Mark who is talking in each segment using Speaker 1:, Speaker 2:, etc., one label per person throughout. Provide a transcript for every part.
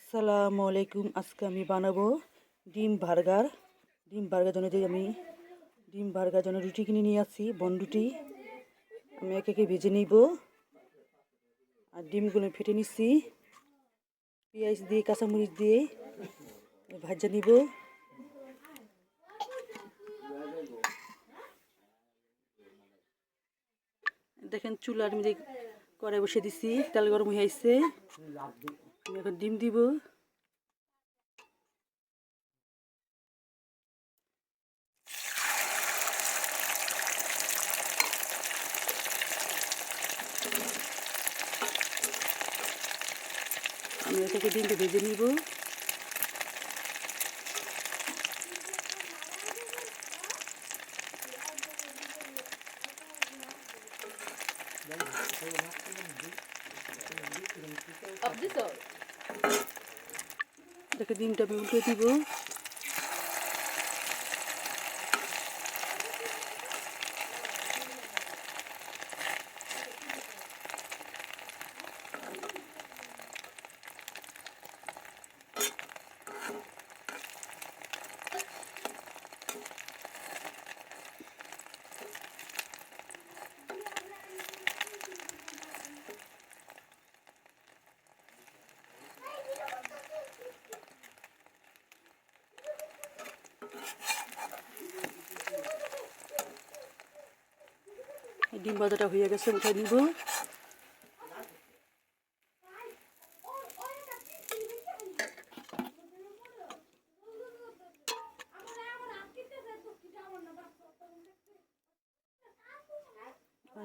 Speaker 1: আসসালামু আলাইকুম। আজকে আমি বানাবো ডিম বার্গার। ডিম বার্গার জন্য রুটি কিনে নিয়ে আসছি, বনরুটি। আমি একে একে ভেজে নিব। আর ডিমগুলো ফেটে নিচ্ছি, পেঁয়াজ দিয়ে কাঁচামরিচ দিয়ে ভাজা নিব। দেখেন চুলার মধ্যে কড়াই বসে দিচ্ছি, তেল গরম হয়ে আসছে। আমি এখন ডিম দিব। আমি একে ডিমটা ভেজে নিব। দেখে ডিমটা আমি উল্টে দিব। ডিম ভাজাটা হয়ে গেছে, উঠাই নিব।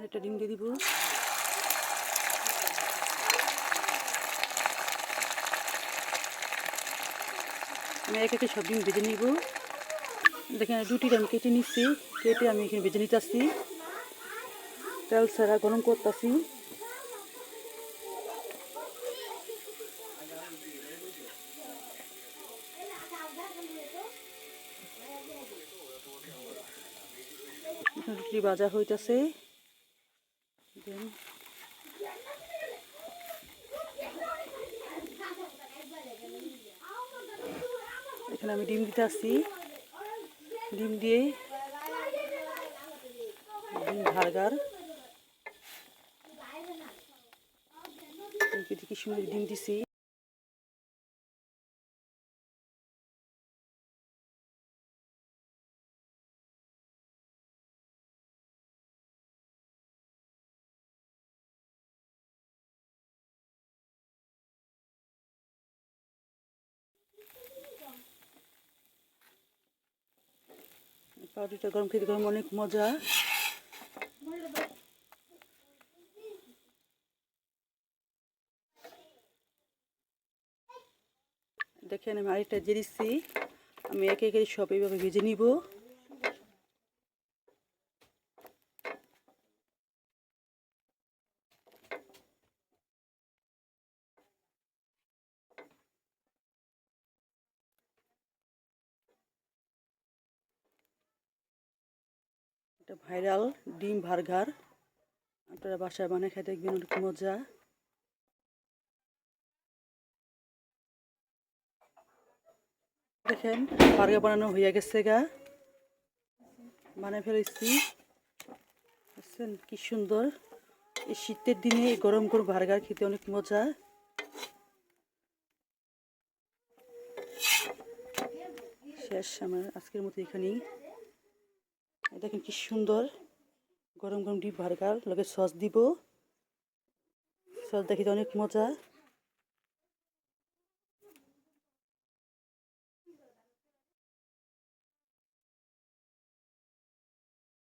Speaker 1: একটা ডিম দিয়ে দিব। আমি এক একে সব ডিম ভেজে নিব। দেখেন রুটিটা আমি কেটে নিচ্ছি, কেটে আমি এখানে ভেজে নিতে আসছি। তেল ছাড়া গরম করতেছি। রুটি ভাজা হইতেছে। এখানে আমি ডিম দিতে আসছি। ডিম দিয়ে ডিম বার্গার কি সুন্দর ডিম দিছি। পাউরুটিটা গরম খেতে গরম অনেক মজা। দেখেন আমি আরেকটা যে দিচ্ছি। আমি একে একে সব এইভাবে ভেজে নিব। এটা ভাইরাল ডিম বার্গার, আপনারা বাসায় বানিয়ে খেয়ে দেখবেন, অনেক মজা। দেখেন বার্গার বানানো হয়ে গেছে গা, বানিয়ে ফেলেছি। বুঝছেন কি সুন্দর। এই শীতের দিনে গরম গরম বার্গার খেতে অনেক মজা। শেষ আমার আজকের মতো এখানেই। দেখেন কি সুন্দর গরম গরম ডিম বার্গার, লগে সস দিব। সস দেখতে অনেক মজা।